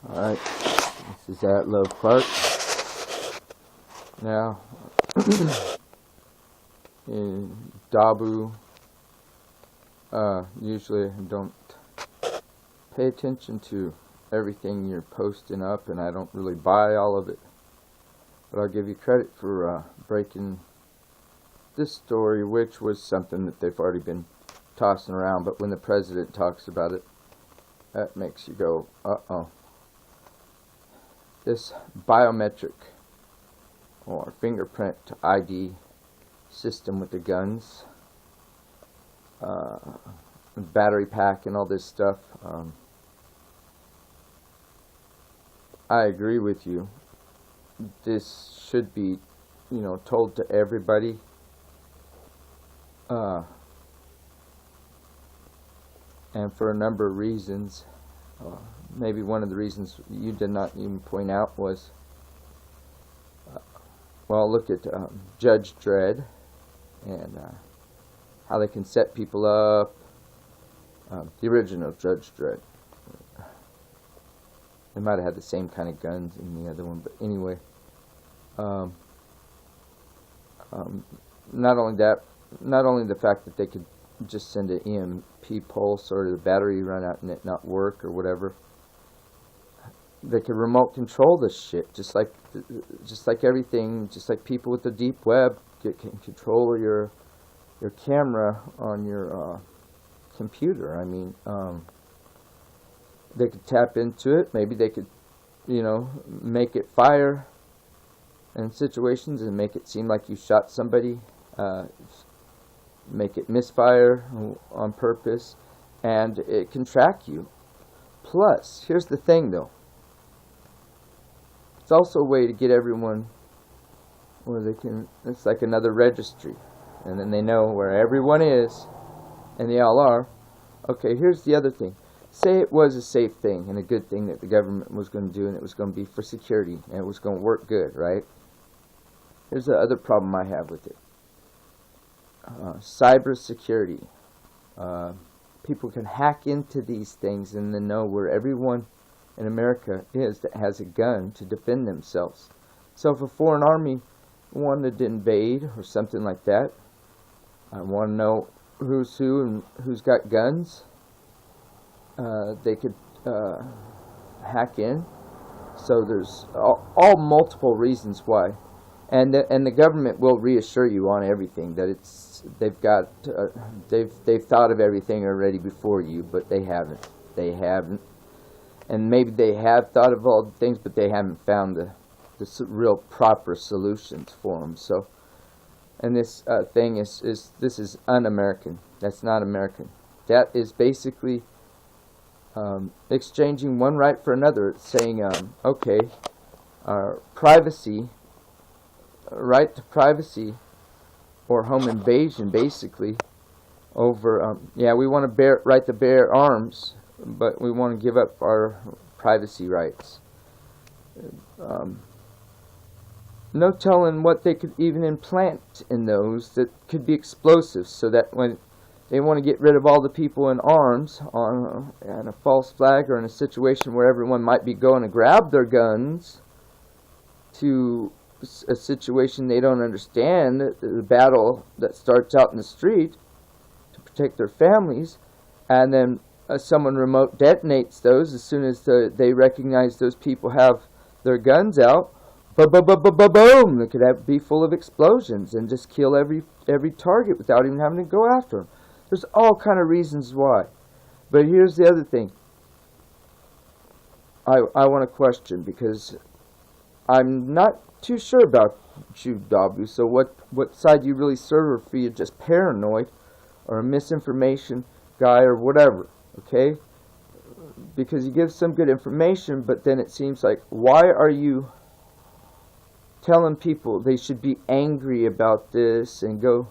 Alright, this is at Love Park. Now, in Dabu, usually I don't pay attention to everything you're posting up, and I don't really buy all of it. But I'll give you credit for breaking this story, which was something that they've already been tossing around, but when the president talks about it, that makes you go, uh-oh. This biometric or fingerprint ID system with the guns, battery pack and all this stuff, I agree with you. This should be, told to everybody. And for a number of reasons. Maybe one of the reasons you did not even point out was, well, look at Judge Dredd and how they can set people up. The original Judge Dredd. They might have had the same kind of guns in the other one, but anyway. Not only that, not only the fact that they could just send an EMP pulse or the battery run out and it not work or whatever. They could remote control this shit, just like everything, just like people with the deep web can control your camera on your computer. I mean, they could tap into it. Maybe they could, make it fire in situations and make it seem like you shot somebody. Make it misfire on purpose, and it can track you. Plus, here's the thing though. It's also a way to get everyone where they can, it's like another registry. And then they know where everyone is, and they all are. Okay, here's the other thing. Say it was a safe thing and a good thing that the government was going to do, and it was going to be for security, and it was going to work good, right? Here's the other problem I have with it. Cyber security. People can hack into these things and then know where everyone in America is that has a gun to defend themselves. So if a foreign army wanted to invade or something like that, I want to know who's who and who's got guns. They could hack in. So there's all multiple reasons why. And the government will reassure you on everything that they've thought of everything already before you, but they haven't. And maybe they have thought of all the things, but they haven't found the real proper solutions for them. So, and this thing this is un-American. That's not American. That is basically exchanging one right for another. It's saying, okay, privacy. Right to privacy or home invasion, basically, over, we want to right to bear arms, but we want to give up our privacy rights. No telling what they could even implant in those that could be explosives, so that when they want to get rid of all the people in arms on a false flag or in a situation where everyone might be going to grab their guns to a situation they don't understand, the battle that starts out in the street to protect their families, and then someone remote detonates those as soon as they recognize those people have their guns out. Boom! It could be full of explosions and just kill every target without even having to go after them. There's all kind of reasons why. But here's the other thing. I want to question, because I'm not too sure about you, Dabu. So what side do you really serve, or if you're just paranoid or a misinformation guy or whatever, okay? Because you give some good information, but then it seems like, why are you telling people they should be angry about this and go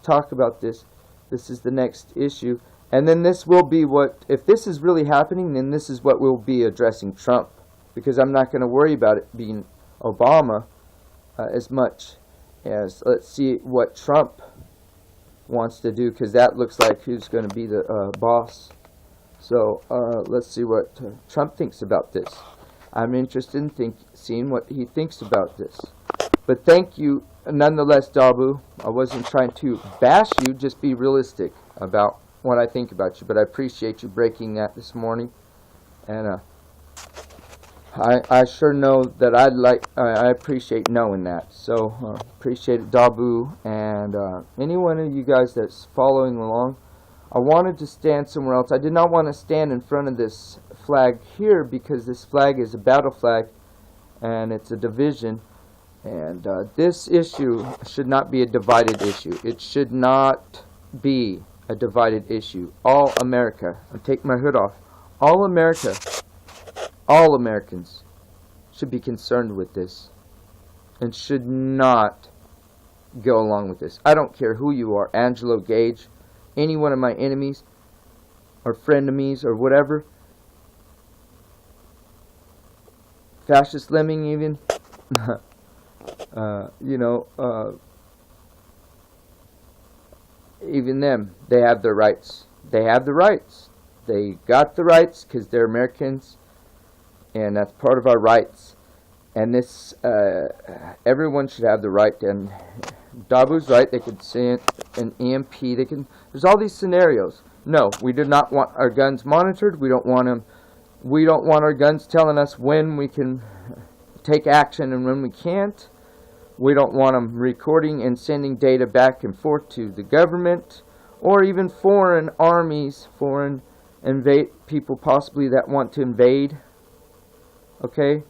talk about this? This is the next issue. And then this will be what, if this is really happening, then this is what we'll be addressing Trump. Because I'm not going to worry about it being Obama as much as, let's see what Trump wants to do, because that looks like who's going to be the boss So let's see what Trump thinks about this. I'm interested in seeing what he thinks about this. But thank you nonetheless, Dabu. I wasn't trying to bash you, just be realistic about what I think about you. But I appreciate you breaking that this morning. And I sure know that I appreciate knowing that. So appreciate it, Dabu, and any one of you guys that's following along. I wanted to stand somewhere else. I did not want to stand in front of this flag here because this flag is a battle flag and it's a division. And this issue should not be a divided issue. It should not be a divided issue. All America, I'll take my hood off. All America, all Americans should be concerned with this and should not go along with this. I don't care who you are, Angelo Gage, any one of my enemies or frenemies or whatever, Fascist Lemming even, even them, they have their rights. They have the rights. They got the rights because they're Americans, and that's part of our rights. And this, everyone should have the right. And Dabu's right. They could send an EMP. They can. There's all these scenarios. No, we do not want our guns monitored. We don't want them. We don't want our guns telling us when we can take action and when we can't. We don't want them recording and sending data back and forth to the government, or even foreign armies, foreign people possibly that want to invade. Okay?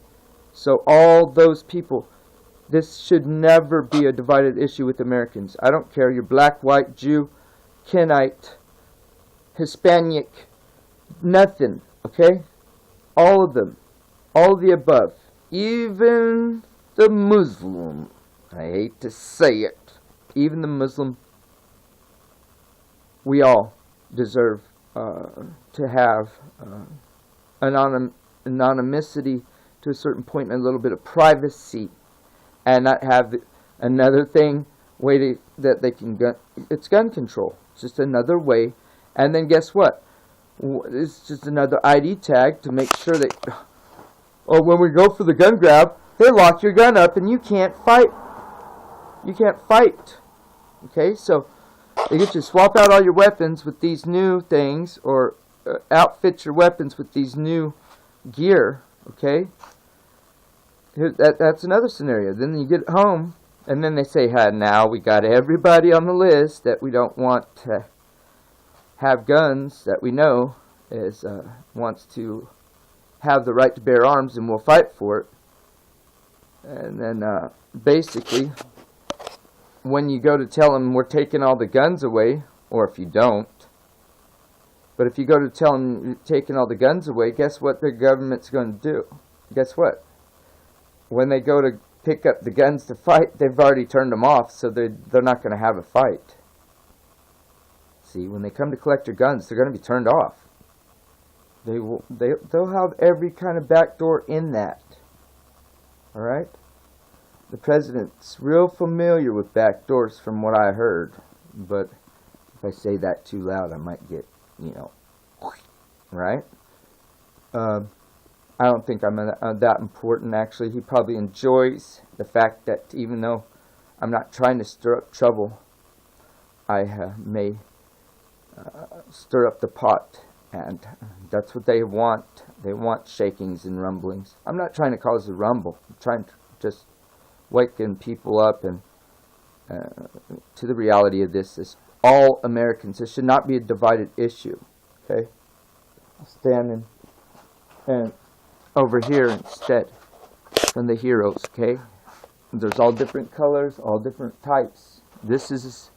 So all those people, this should never be a divided issue with Americans. I don't care, you're black, white, Jew, Kenite, Hispanic, nothing, okay? All of them, all of the above, even the Muslim, I hate to say it, even the Muslim, we all deserve to have anonymity to a certain point, and a little bit of privacy, and not have another way that they can it's gun control. It's just another way. And then guess what? It's just another ID tag to make sure that, oh, when we go for the gun grab, they lock your gun up and you can't fight. You can't fight. Okay, so they get you to swap out all your weapons with these new things, or outfit your weapons with these new gear. Okay, that's another scenario. Then you get home, and then they say, "Hey, now we got everybody on the list that we don't want to have guns, that we know wants to have the right to bear arms, and we'll fight for it." And then basically, when you go to tell them we're taking all the guns away, or if you don't, but if you go to tell them you're taking all the guns away, guess what the government's going to do? Guess what? When they go to pick up the guns to fight, they've already turned them off, so they're not going to have a fight. See, when they come to collect your guns, they're going to be turned off. They'll have every kind of backdoor in that. All right? The president's real familiar with backdoors from what I heard, but if I say that too loud, I might get, right? I don't think I'm that important, actually. He probably enjoys the fact that even though I'm not trying to stir up trouble, I may stir up the pot, and that's what they want. They want shakings and rumblings. I'm not trying to cause a rumble. I'm trying to just waking people up and to the reality of this. All Americans. This should not be a divided issue. Okay, I'll stand and over here instead from the heroes. Okay, there's all different colors, all different types. This is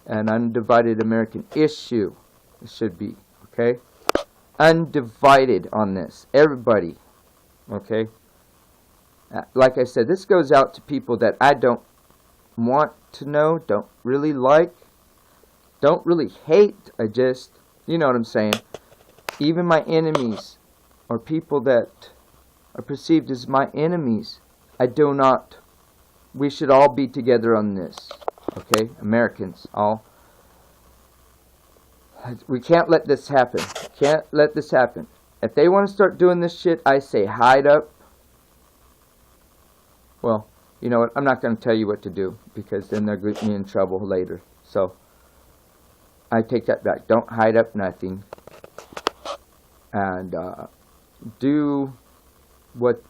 an undivided American issue. It should be. Okay, undivided on this. Everybody. Okay. Like I said, this goes out to people that I don't want to know, don't really like, don't really hate. I just, you know what I'm saying. Even my enemies, or people that are perceived as my enemies, I do not. We should all be together on this. Okay? Americans, all. We can't let this happen. Can't let this happen. If they want to start doing this shit, I say hide up. Well, you know what? I'm not going to tell you what to do, because then they'll get me in trouble later. So, I take that back. Don't hide up nothing. And do what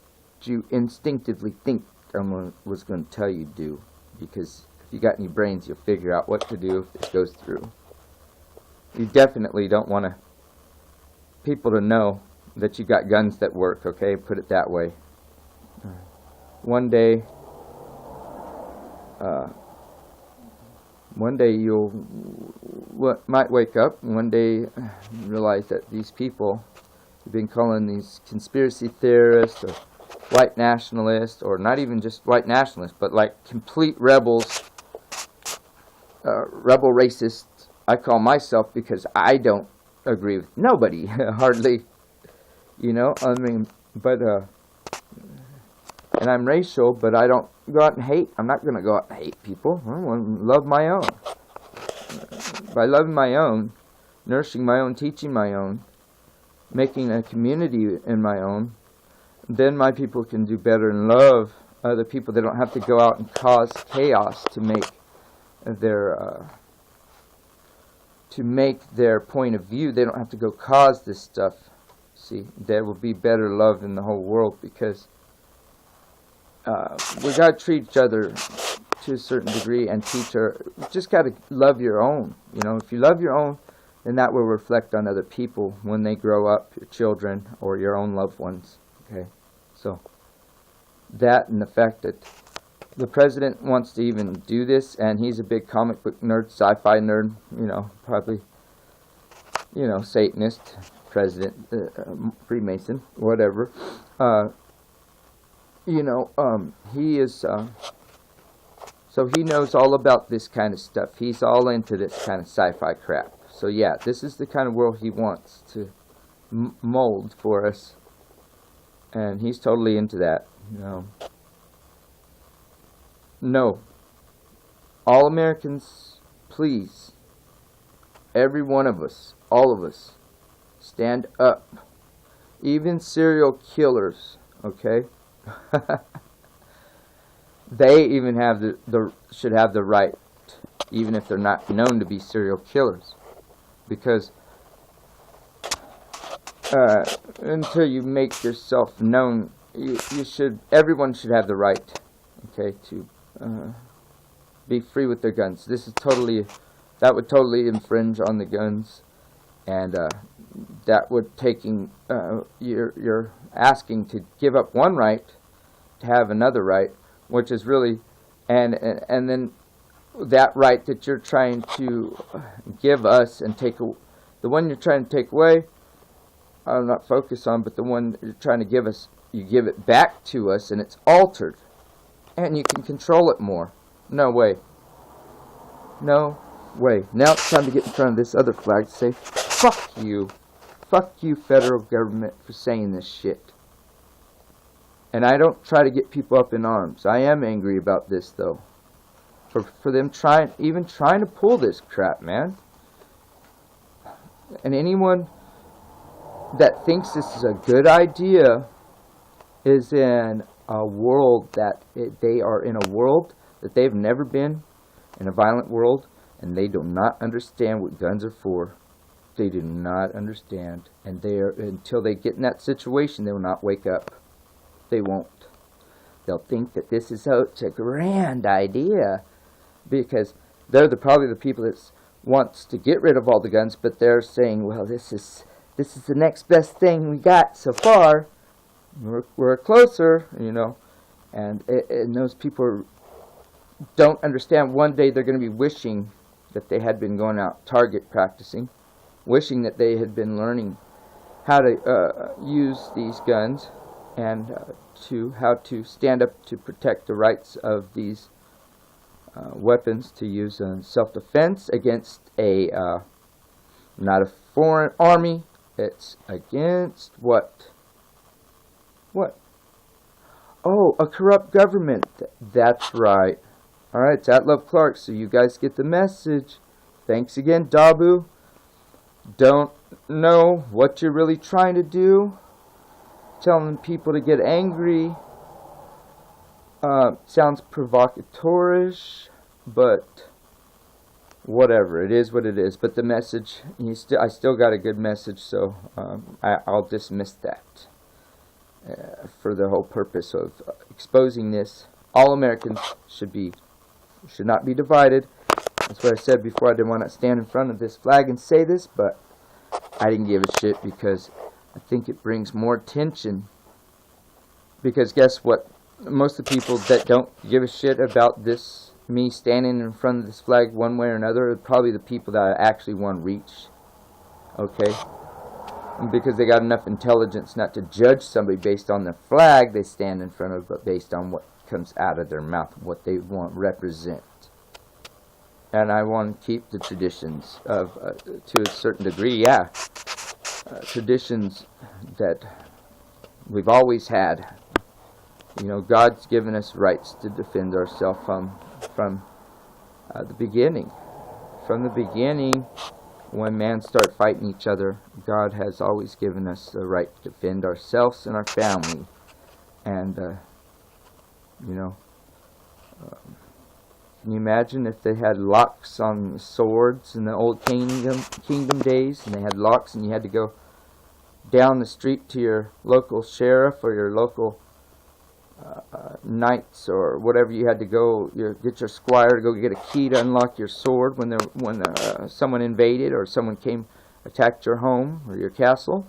you instinctively think someone was going to tell you to do. Because if you got any brains, you'll figure out what to do if this goes through. You definitely don't want people to know that you got guns that work, okay? Put it that way. One day you might wake up and one day realize that these people you've been calling these conspiracy theorists or white nationalists, or not even just white nationalists, but like complete rebels, rebel racists. I call myself, because I don't agree with nobody, hardly, you know, I mean, but, and I'm racial, but I don't go out and hate. I'm not going to go out and hate people. I want to love my own. By loving my own, nourishing my own, teaching my own, making a community in my own, then my people can do better and love other people. They don't have to go out and cause chaos to make their point of view. They don't have to go cause this stuff. See, there will be better love in the whole world, because we got to treat each other to a certain degree and teach her. Just got to love your own. You know, if you love your own, then that will reflect on other people when they grow up, your children or your own loved ones. Okay, so that, and the fact that the president wants to even do this, and he's a big comic book nerd, sci-fi nerd, you know, probably, you know, Satanist, president, Freemason, whatever. You know, he is, so he knows all about this kind of stuff. He's all into this kind of sci-fi crap. So yeah, this is the kind of world he wants to mold for us, and he's totally into that, you know. No. All Americans, please, every one of us, all of us, stand up. Even serial killers, okay? They even have should have the right, even if they're not known to be serial killers, because until you make yourself known, everyone should have the right, okay, to be free with their guns. That would totally infringe on the guns, and that would you're asking to give up one right to have another right, which is really, and then that right that you're trying to give us and the one you're trying to take away, I'll not focus on, but the one you're trying to give us, you give it back to us, and it's altered. And you can control it more. No way. No way. Now it's time to get in front of this other flag to say, fuck you. Fuck you, federal government, for saying this shit. And I don't try to get people up in arms. I am angry about this, though. For them even trying to pull this crap, man. And anyone that thinks this is a good idea is in a world they are in a world that they've never been, in a violent world, and they do not understand what guns are for. They do not understand, and until they get in that situation, they will not wake up. They won't. They'll think that this is such a grand idea, because they're probably the people that wants to get rid of all the guns, but they're saying, well, this is the next best thing we got so far. We're closer, you know, and those people don't understand. One day they're going to be wishing that they had been going out target practicing, wishing that they had been learning how to use these guns and how to stand up to protect the rights of these weapons to use in self-defense against not a foreign army. It's against what? What? Oh, a corrupt government. That's right. Alright, it's at Love Clark, so you guys get the message. Thanks again, Dabu. don't know what you're really trying to do. Telling people to get angry sounds provocatorish, but whatever, it is what it is. But the message, I still got a good message, so I'll dismiss that for the whole purpose of exposing this. All Americans should not be divided. That's what I said before. I didn't want to stand in front of this flag and say this, but I didn't give a shit because I think it brings more attention. Because guess what? Most of the people that don't give a shit about this, me standing in front of this flag one way or another, are probably the people that I actually want to reach. Okay? And because they got enough intelligence not to judge somebody based on their flag they stand in front of, but based on what comes out of their mouth, what they want to represent. And I want to keep the traditions of, to a certain degree, traditions that we've always had. You know, God's given us rights to defend ourselves from the beginning. From the beginning, when man started fighting each other, God has always given us the right to defend ourselves and our family. And, you know, can you imagine if they had locks on swords in the old kingdom days, and they had locks, and you had to go down the street to your local sheriff or your local knights or whatever, you had to go get your squire to go get a key to unlock your sword when someone invaded or someone attacked your home or your castle?